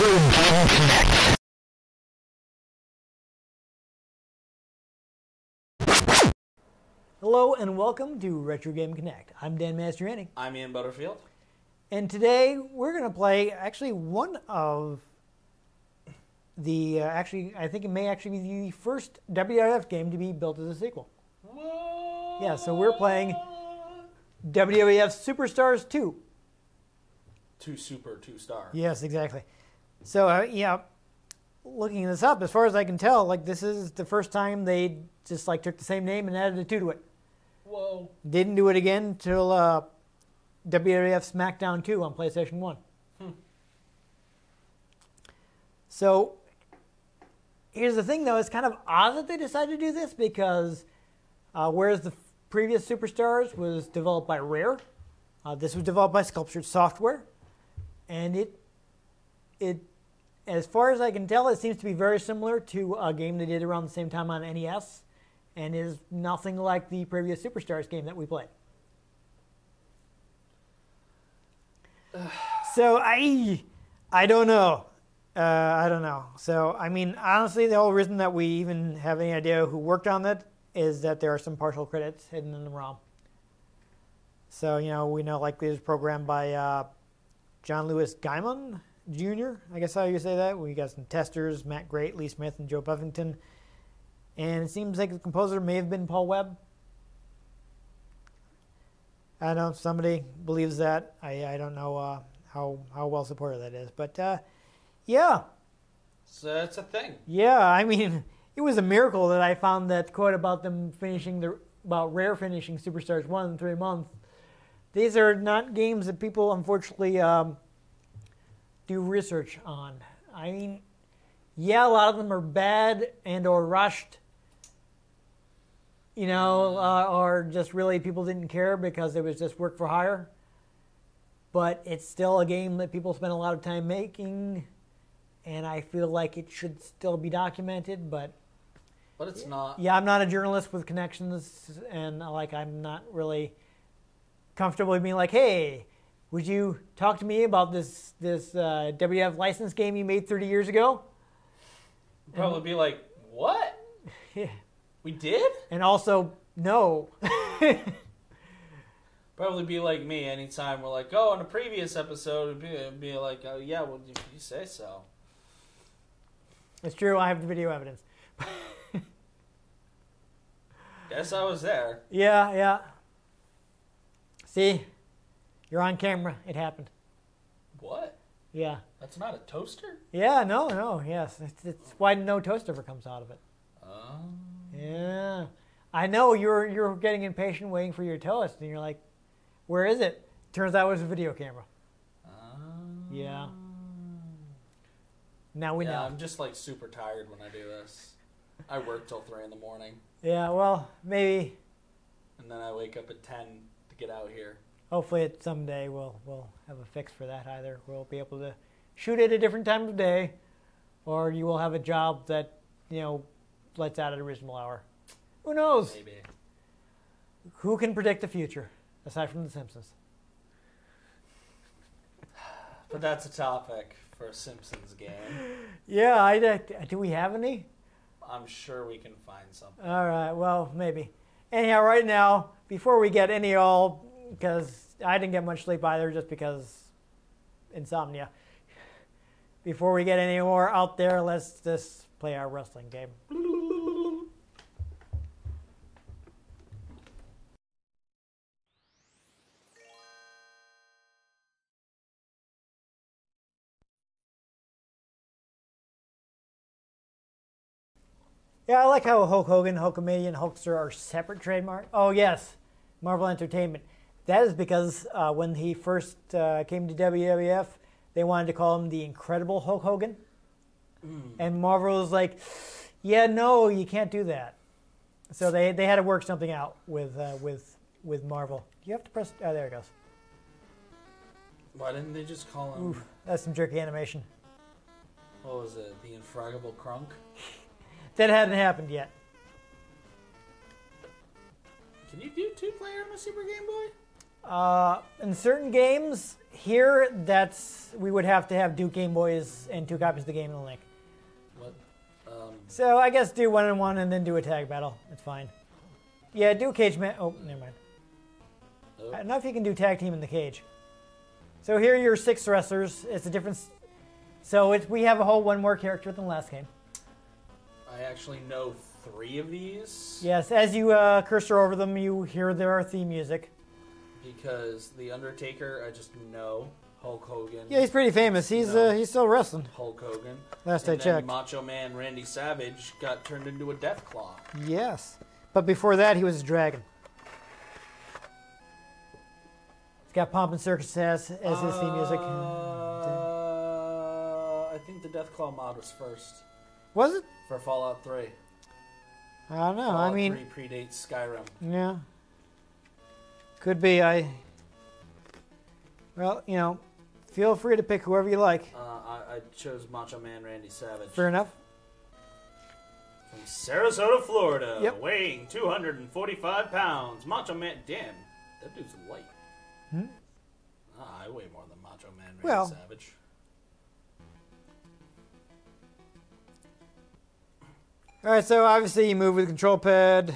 Game Connect. Hello and welcome to Retro Game Connect. I'm Dan Mastriani. I'm Ian Butterfield. And today we're going to play actually one of the, I think it may actually be the first WWF game to be built as a sequel. What? Yeah, so we're playing WWF Superstars 2. 2 Super, 2 Star. Yes, exactly. So, yeah, looking this up, as far as I can tell, like this is the first time they just like took the same name and added a 2 to it. Whoa. Didn't do it again until WWF SmackDown 2 on PlayStation 1. So, here's the thing though, it's kind of odd that they decided to do this because whereas the previous Superstars was developed by Rare, this was developed by Sculptured Software, and it, as far as I can tell, it seems to be very similar to a game they did around the same time on NES, and is nothing like the previous Superstars game that we played. So I don't know. I don't know. So, I mean, honestly, the whole reason that we even have any idea who worked on that is that there are some partial credits hidden in the ROM. So, you know, we know like it was programmed by John Lewis Gaiman Jr., I guess how you say that. We got some testers, Matt Great, Lee Smith, and Joe Buffington. And it seems like the composer may have been Paul Webb. I know somebody believes that. I don't know how well supported that is. But, yeah. So that's a thing. Yeah, I mean, it was a miracle that I found that quote about them about Rare finishing Superstars 1 in 3 months. These are not games that people, unfortunately, do research on. I mean, yeah, a lot of them are bad and or rushed, you know, or just really people didn't care because it was just work for hire. But it's still a game that people spend a lot of time making, and I feel like it should still be documented, but it's not. Yeah, I'm not a journalist with connections, and like I'm not really comfortable with being like, hey, would you talk to me about this WWF license game you made 30 years ago? Probably be like, what? Yeah. We did? And also, no. Probably be like me anytime we're like, oh, in a previous episode, it'd be like, oh, yeah, well, you say so. It's true, I have the video evidence. Guess I was there. Yeah, yeah. See? You're on camera. It happened. What? Yeah. That's not a toaster? Yeah, no, yes. It's why no toast ever comes out of it. Oh. Yeah. I know you're getting impatient waiting for your toast, and you're like, where is it? Turns out it was a video camera. Yeah. Now we know. I'm just like super tired when I do this. I work till 3 in the morning. Yeah, well, maybe. And then I wake up at 10 to get out here. Hopefully someday we'll have a fix for that. Either we'll be able to shoot at a different time of day, or you will have a job that, you know, lets out at a reasonable hour. Who knows? Maybe. Who can predict the future, aside from The Simpsons? But that's a topic for a Simpsons game. Yeah, do we have any? I'm sure we can find something. All right, well, maybe. Anyhow, right now, before we get any all, because I didn't get much sleep either just because insomnia. Before we get any more out there, let's just play our wrestling game. Yeah, I like how Hulk Hogan, Hulkamania, and Hulkster are separate trademarks. Oh, yes, Marvel Entertainment. That is because when he first came to WWF, they wanted to call him the Incredible Hulk Hogan. And Marvel was like, yeah, no, you can't do that. So they had to work something out with Marvel. You have to press, oh, there it goes. Why didn't they just call him... Oof, that's some jerky animation. What was it? The Infraggable Crunk? That hadn't happened yet. Can you do 2-player on a Super Game Boy? In certain games, here, we would have to have Duke Game Boys and 2 copies of the game in the link. What? So I guess do 1-on-1 and then do a tag battle. It's fine. Yeah, do a cage match. Oh, never mind. Oh. I don't know if you can do tag team in the cage. So here are your 6 wrestlers. It's a different. So we have a whole one more character than the last game. I actually know 3 of these. Yes, as you cursor over them, you hear their theme music. Because The Undertaker, I just know. Hulk Hogan. Yeah, he's pretty famous. He's still wrestling. Hulk Hogan. Last and I checked. Macho Man Randy Savage got turned into a Deathclaw. Yes. But before that, he was a dragon. It's got Pomp and Circus as his theme music. I think the Deathclaw mod was first Was it? for Fallout 3. I don't know. Fallout I mean, 3 predates Skyrim. yeah. Could be. Well, feel free to pick whoever you like. I chose Macho Man Randy Savage. Fair enough. From Sarasota, Florida, Yep. weighing 245 pounds. Macho Man, damn, that dude's light. I weigh more than Macho Man Randy Savage. All right, so obviously you move with the control pad.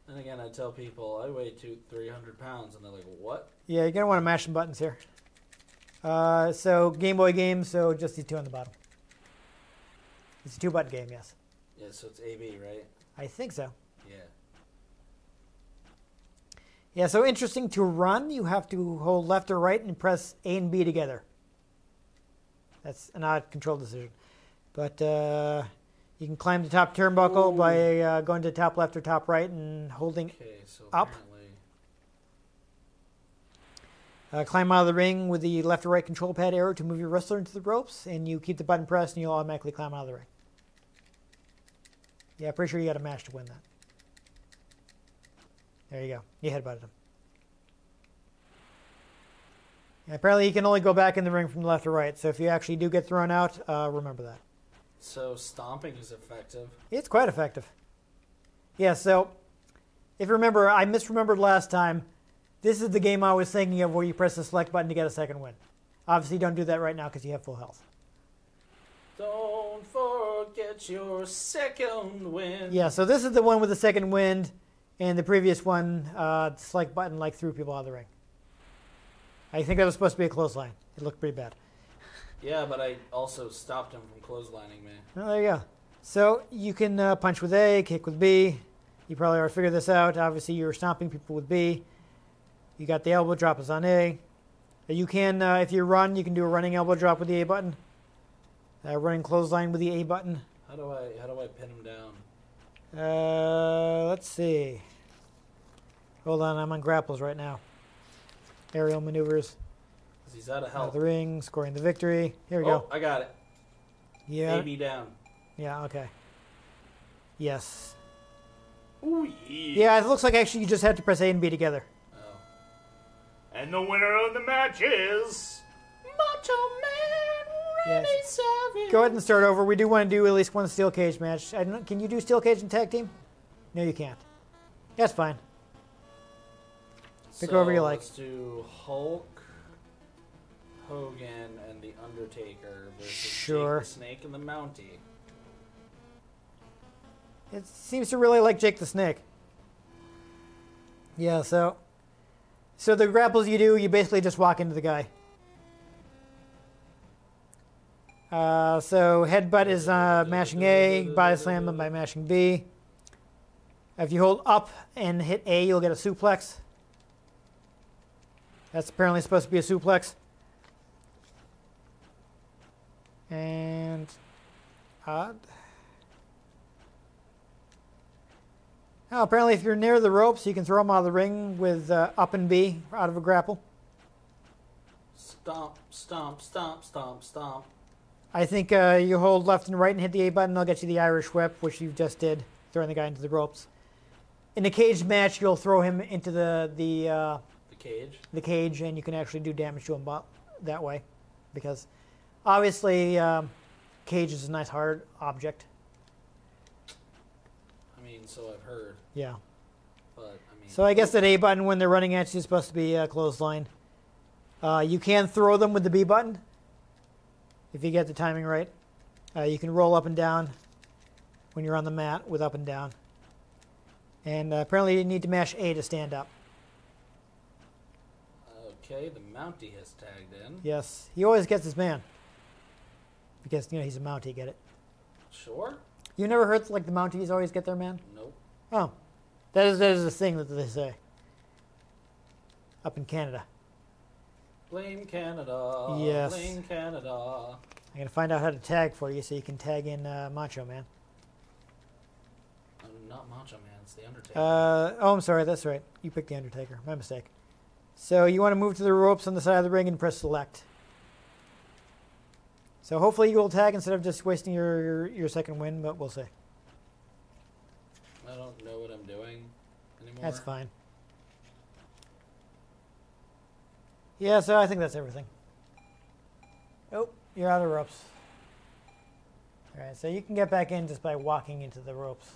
And again, I tell people I weigh 300 pounds, and they're like, what? Yeah, you're going to want to mash some buttons here. So Game Boy game, so just these 2 on the bottom. It's a 2-button game, yes. Yeah, so it's AB, right? I think so. Yeah. Yeah, so interesting, to run, you have to hold left or right and press A and B together. That's an odd control decision. But you can climb the top turnbuckle by going to top left or top right and holding so up. Climb out of the ring with the left or right control pad arrow to move your wrestler into the ropes, and you keep the button pressed and you'll automatically climb out of the ring. Yeah, pretty sure you got to mash to win that. There you go. You headbutted him. Yeah, apparently you can only go back in the ring from left or right, so if you actually do get thrown out, remember that. So stomping is effective. It's quite effective. Yeah, so if you remember, I misremembered last time. This is the game I was thinking of where you press the select button to get a second win. Obviously, don't do that right now because you have full health. Don't forget your second win. Yeah, so this is the one with the second wind, and the previous one, the select button threw people out of the ring. I think that was supposed to be a clothesline. It looked pretty bad. Yeah, but I also stopped him from clotheslining me. Well, there you go. So you can punch with A, kick with B. You probably already figured this out. Obviously, you're stomping people with B. You got the elbow drop is on A. You can, if you run, you can do a running elbow drop with the A button. Running clothesline with the A button. How do I pin him down? Let's see. Hold on, I'm on grapples right now. Aerial maneuvers. 'Cause he's out of Out of health. the ring, scoring the victory. Here we go. I got it. Yeah. AB down. Yeah. Okay. Yes. Ooh, Yeah, it looks like actually you just had to press A and B together. Oh. And the winner of the match is Macho Man Randy Savage. Go ahead and start over. We do want to do at least one steel cage match. I don't know, can you do steel cage and tag team? No, you can't. That's fine. Pick whoever you like. Let's do Hulk, Hogan, and the Undertaker versus Sure. Jake the Snake and the Mountie. It seems to really like Jake the Snake. Yeah, so the grapples you do, you basically just walk into the guy. So headbutt is mashing A, body slam by mashing B. If you hold up and hit A, you'll get a suplex. That's apparently supposed to be a suplex. And odd. Oh, apparently if you're near the ropes, you can throw them out of the ring with up and B out of a grapple. Stomp, stomp, stomp, stomp, stomp. I think you hold left and right and hit the A button, they'll get you the Irish whip, which you just did, throwing the guy into the ropes. In a caged match, you'll throw him into the cage. The cage, and you can actually do damage to him that way, because obviously cage is a nice hard object. I mean, so I've heard. Yeah. But I mean. So I guess that A button when they're running at you is supposed to be a clothesline. You can throw them with the B button if you get the timing right. You can roll up and down when you're on the mat with up and down. And apparently you need to mash A to stand up. Okay, the Mountie has tagged in. Yes, he always gets his man. Because, you know, he's a Mountie, get it? Sure. You never heard like the Mounties always get their man? Nope. Oh, that is a thing that they say. Up in Canada. Blame Canada. Yes. Blame Canada. I'm going to find out how to tag for you so you can tag in Macho Man. Not Macho Man, it's The Undertaker. Oh, I'm sorry, that's right. You picked The Undertaker. My mistake. So you want to move to the ropes on the side of the ring and press select. So hopefully you will tag instead of just wasting your second win, but we'll see. I don't know what I'm doing anymore. That's fine. Yeah, so I think that's everything. Oh, you're out of ropes. All right, so you can get back in just by walking into the ropes.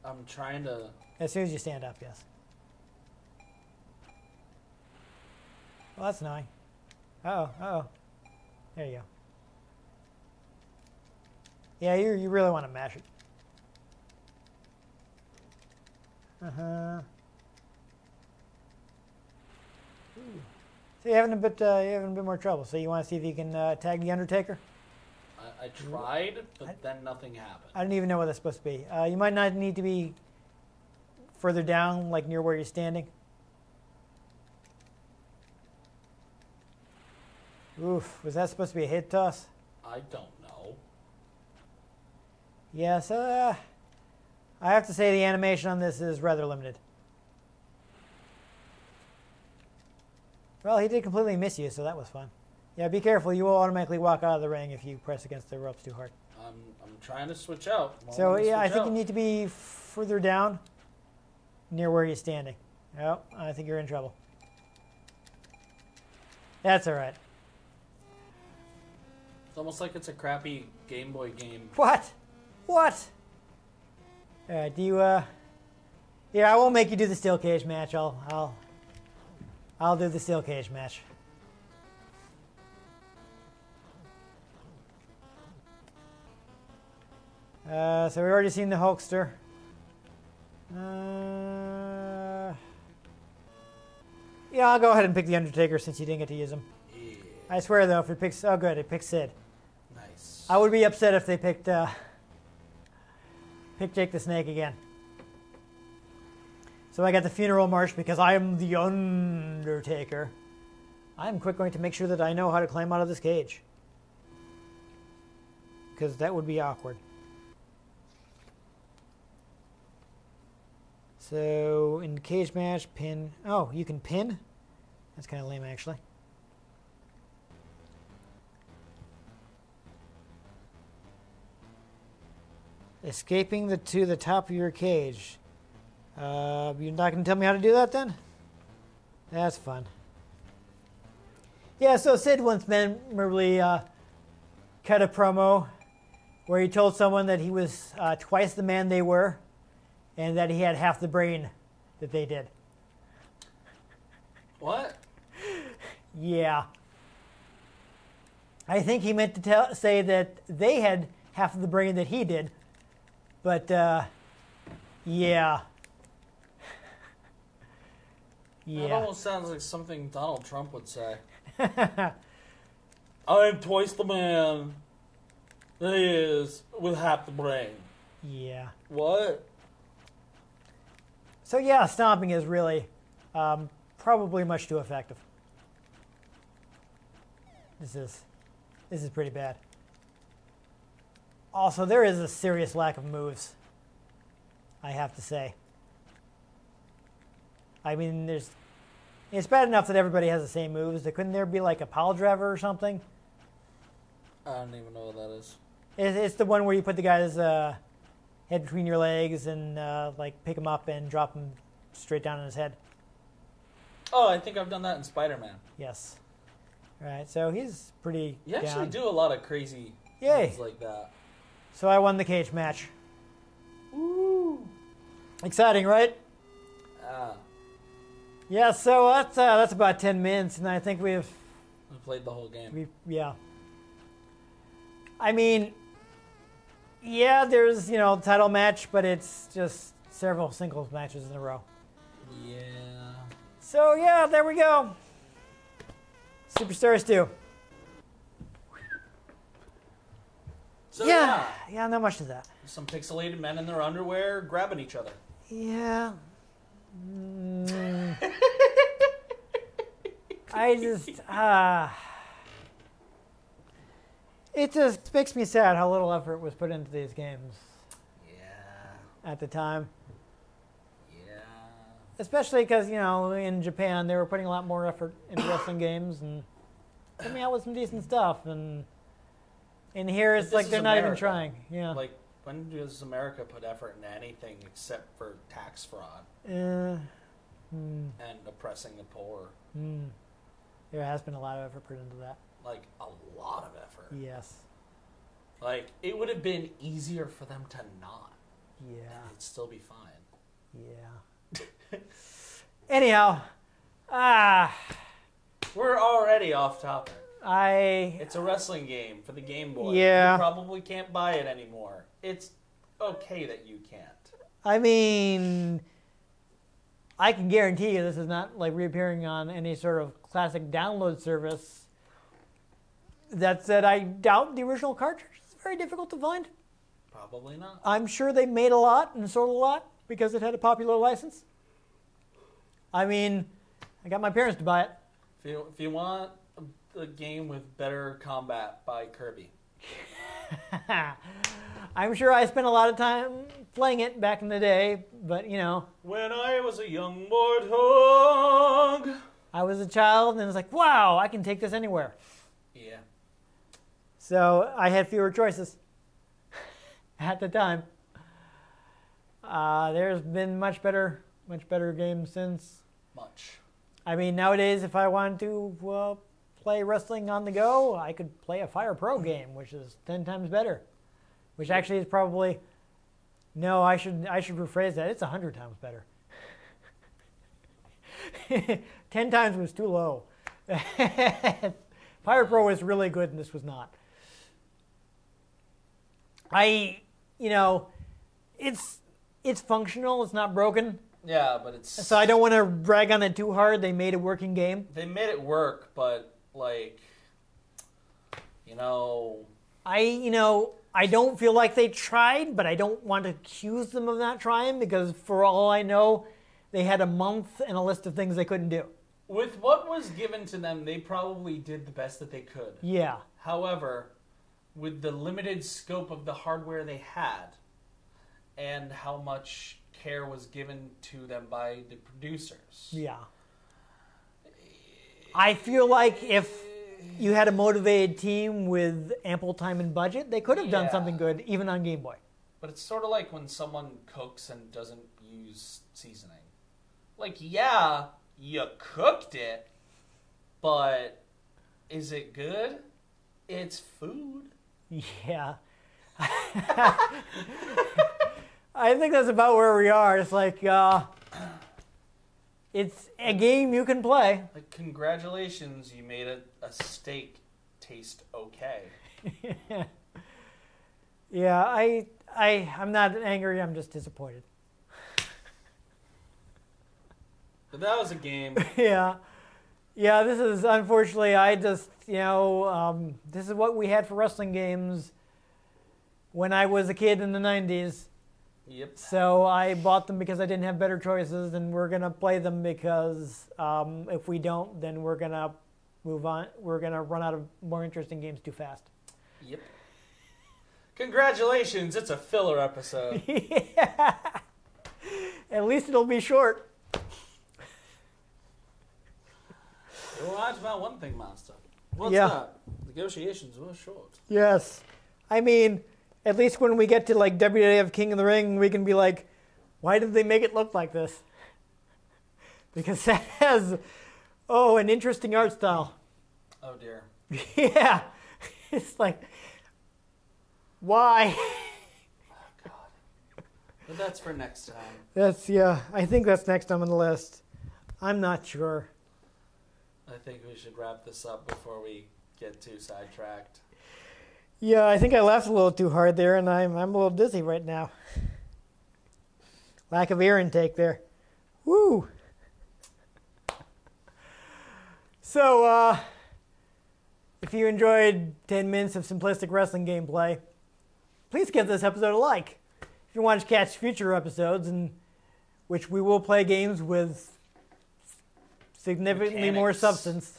I'm trying to. As soon as you stand up, yes. Well, that's annoying. Uh-oh. There you go. Yeah, you really want to mash it. Uh-huh. Ooh. So you're having a bit more trouble. So you want to see if you can tag the Undertaker? I tried, but then nothing happened. I don't even know what that's supposed to be. You might not need to be further down, like near where you're standing. Oof, was that supposed to be a hit toss? I don't know. Yes, I have to say the animation on this is rather limited. Well, he did completely miss you, so that was fun. Yeah, be careful. You will automatically walk out of the ring if you press against the ropes too hard. I'm trying to switch out. So, yeah, I think you need to be further down near where you're standing. Oh, I think you're in trouble. That's all right. It's almost like it's a crappy Game Boy game. What? What? All right, do you, yeah, I won't make you do the steel cage match. I'll do the steel cage match. So we've already seen the Hulkster. Yeah, I'll go ahead and pick the Undertaker since you didn't get to use him. Yeah. I swear though, if it picks, oh good, it picks Sid. Nice. I would be upset if they picked Jake the Snake again. So I got the funeral march because I am the Undertaker. I'm quick going to make sure that I know how to climb out of this cage. Because that would be awkward. So in cage match, pin. Oh, you can pin? That's kind of lame actually. Escaping to the top of your cage. You're not going to tell me how to do that then? That's fun. Yeah, so Sid once memorably cut a promo where he told someone that he was twice the man they were and that he had half the brain that they did. What? Yeah. I think he meant to say that they had half of the brain that he did. But, yeah. Yeah. That almost sounds like something Donald Trump would say. I'm twice the man that he is with half the brain. Yeah. What? So yeah, stomping is really probably much too effective. This is pretty bad. Also, there is a serious lack of moves, I have to say. I mean, it's bad enough that everybody has the same moves. Couldn't there be like a pile driver or something? I don't even know what that is. It's the one where you put the guy's head between your legs and like pick him up and drop him straight down on his head. Oh, I think I've done that in Spider-Man. Yes. All right, so he's pretty You actually down. do a lot of crazy Yay. things like that. So I won the cage match. Woo! Exciting, right? Yeah, so that's about 10 minutes, and I think we played the whole game. Yeah. I mean, yeah, there's, title match, but it's just several singles matches in a row. Yeah. So, yeah, there we go. Superstars 2. So, yeah. Yeah, not much to that. Some pixelated men in their underwear grabbing each other. Yeah. I just, it just makes me sad how little effort was put into these games. Yeah. At the time. Yeah. Especially because, in Japan, they were putting a lot more effort into wrestling games and coming out with some decent stuff. And here it's like they're not even trying. Yeah. Like, when does America put effort into anything except for tax fraud? And oppressing the poor? There has been a lot of effort put into that. Like, a lot of effort. Yes. Like, it would have been easier for them to not. Yeah. And it'd still be fine. Yeah. Anyhow, we're already off topic. It's It's a wrestling game for the Game Boy. Yeah. You probably can't buy it anymore. It's okay that you can't. I mean, I can guarantee you this is not like reappearing on any sort of classic download service. That said, I doubt the original cartridge is very difficult to find. Probably not. I'm sure they made a lot and sold a lot because it had a popular license. I mean, I got my parents to buy it. If you want a game with better combat, buy Kirby. I'm sure I spent a lot of time playing it back in the day, but When I was a young warthog. I was a child and it was like, wow, I can take this anywhere. Yeah. So I had fewer choices at the time. There's been much better games since. Much. I mean, nowadays, if I wanted to play wrestling on the go, I could play a Fire Pro game, which is 10 times better. Which actually is probably, no, I should rephrase that. It's 100 times better. 10 times was too low. Fire Pro was really good, and this was not. It's functional. It's not broken. Yeah, but it's... So I don't want to brag on it too hard. They made a working game. They made it work, but, I don't feel like they tried, but I don't want to accuse them of not trying because for all I know, they had a month and a list of things they couldn't do. With what was given to them, they probably did the best that they could. Yeah. However, with the limited scope of the hardware they had and how much care was given to them by the producers. Yeah. I feel like if you had a motivated team with ample time and budget, they could have done something good, even on Game Boy. But it's sort of like when someone cooks and doesn't use seasoning. Like, yeah, you cooked it, but is it good? It's food. Yeah. I think that's about where we are. It's like, it's a game you can play. Like, congratulations, you made a steak taste okay. Yeah, I'm not angry, I'm just disappointed. But that was a game. Yeah. Yeah, this is, unfortunately, this is what we had for wrestling games when I was a kid in the 90s. Yep. So I bought them because I didn't have better choices, and we're going to play them because if we don't, then we're going to move on. We're going to run out of more interesting games too fast. Yep. Congratulations, it's a filler episode. Yeah. At least it'll be short. Well, that's about one thing, Master. What's that? Negotiations were short. Yes. I mean, at least when we get to like WWF King of the Ring, we can be like, why did they make it look like this? Because that has, an interesting art style. Oh, dear. Yeah. It's like, why? Oh, God. But that's for next time. I think that's next on the list. I'm not sure. I think we should wrap this up before we get too sidetracked. Yeah, I think I laughed a little too hard there, and I'm a little dizzy right now. Lack of air intake there. Woo! So, if you enjoyed 10 minutes of simplistic wrestling gameplay, please give this episode a like. If you want to catch future episodes, in which we will play games with significantly more substance.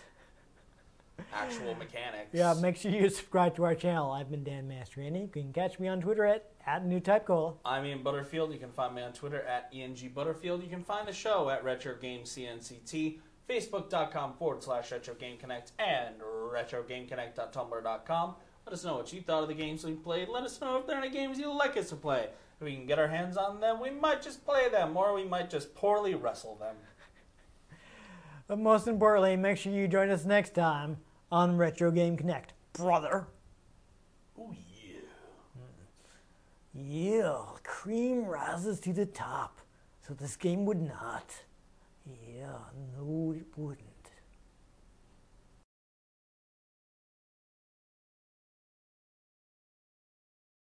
Actual mechanics. Yeah, make sure you subscribe to our channel. I've been Dan Mastriani. You can catch me on Twitter at @NewTypeCola. I'm Ian Butterfield. You can find me on Twitter at ENGButterfield. You can find the show at RetroGameCNCT, Facebook.com/RetroGameConnect, and RetroGameConnect.tumblr.com. Let us know what you thought of the games we played. Let us know if there are any games you'd like us to play. If we can get our hands on them, we might just play them, or we might just poorly wrestle them. But most importantly, make sure you join us next time on Retro Game Connect, brother. Oh, yeah. Yeah, cream rises to the top, so this game would not. Yeah, no, it wouldn't.